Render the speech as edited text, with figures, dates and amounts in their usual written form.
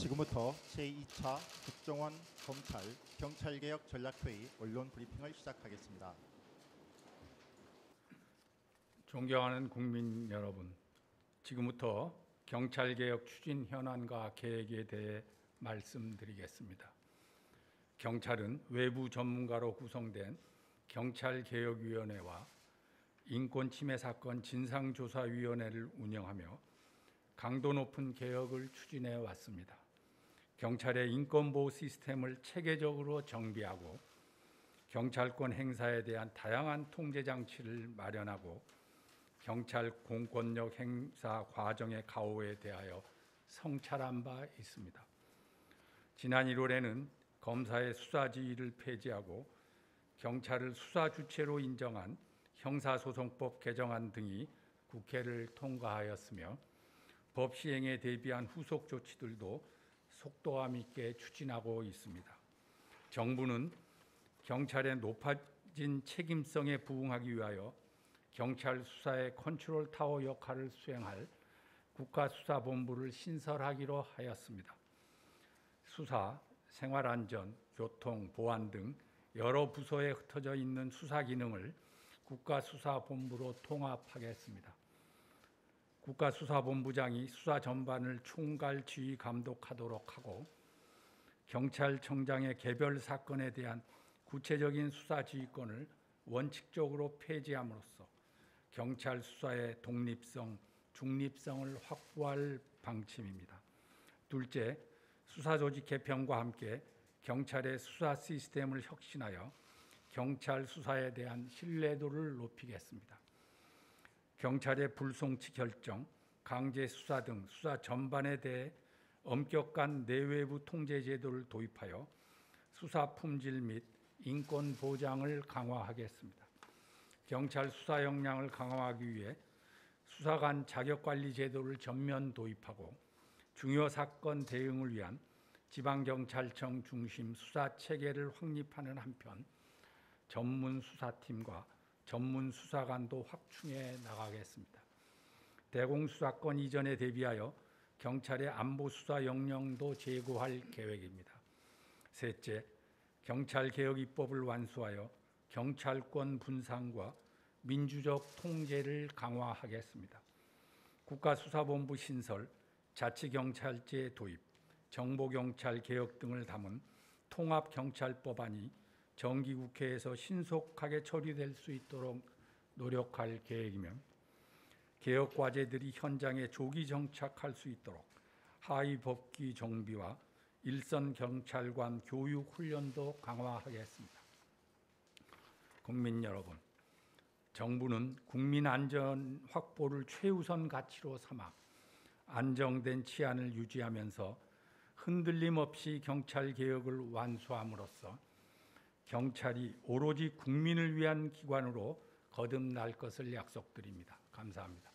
지금부터 제2차 국정원 검찰 경찰개혁 전략회의 언론 브리핑을 시작하겠습니다. 존경하는 국민 여러분, 지금부터 경찰개혁 추진 현안과 계획에 대해 말씀드리겠습니다. 경찰은 외부 전문가로 구성된 경찰개혁위원회와 인권침해 사건 진상조사위원회를 운영하며 강도 높은 개혁을 추진해 왔습니다. 경찰의 인권보호 시스템을 체계적으로 정비하고 경찰권 행사에 대한 다양한 통제 장치를 마련하고 경찰 공권력 행사 과정의 가오에 대하여 성찰한 바 있습니다. 지난 1월에는 검사의 수사 지휘를 폐지하고 경찰을 수사 주체로 인정한 형사소송법 개정안 등이 국회를 통과하였으며 법 시행에 대비한 후속 조치들도 속도감 있게 추진하고 있습니다. 정부는 경찰의 높아진 책임성에 부응하기 위하여 경찰 수사의 컨트롤 타워 역할을 수행할 국가수사본부를 신설하기로 하였습니다. 수사, 생활안전, 교통, 보안 등 여러 부서에 흩어져 있는 수사 기능을 국가수사본부로 통합하겠습니다. 국가수사본부장이 수사 전반을 총괄 지휘 감독하도록 하고 경찰청장의 개별 사건에 대한 구체적인 수사 지휘권을 원칙적으로 폐지함으로써 경찰 수사의 독립성, 중립성을 확보할 방침입니다. 둘째, 수사조직 개편과 함께 경찰의 수사 시스템을 혁신하여 경찰 수사에 대한 신뢰도를 높이겠습니다. 경찰의 불송치 결정, 강제 수사 등 수사 전반에 대해 엄격한 내외부 통제 제도를 도입하여 수사 품질 및 인권 보장을 강화하겠습니다. 경찰 수사 역량을 강화하기 위해 수사관 자격관리 제도를 전면 도입하고 중요 사건 대응을 위한 지방경찰청 중심 수사 체계를 확립하는 한편 전문 수사팀과 전문 수사관도 확충해 나가겠습니다. 대공수사권 이전에 대비하여 경찰의 안보 수사 역량도 제고할 계획입니다. 셋째, 경찰개혁 입법을 완수하여 경찰권 분산과 민주적 통제를 강화하겠습니다. 국가수사본부 신설, 자치경찰제 도입, 정보경찰 개혁 등을 담은 통합경찰법안이 정기국회에서 신속하게 처리될 수 있도록 노력할 계획이며 개혁 과제들이 현장에 조기 정착할 수 있도록 하위 법규 정비와 일선 경찰관 교육 훈련도 강화하겠습니다. 국민 여러분, 정부는 국민 안전 확보를 최우선 가치로 삼아 안정된 치안을 유지하면서 흔들림 없이 경찰 개혁을 완수함으로써 경찰이 오로지 국민을 위한 기관으로 거듭날 것을 약속드립니다. 감사합니다.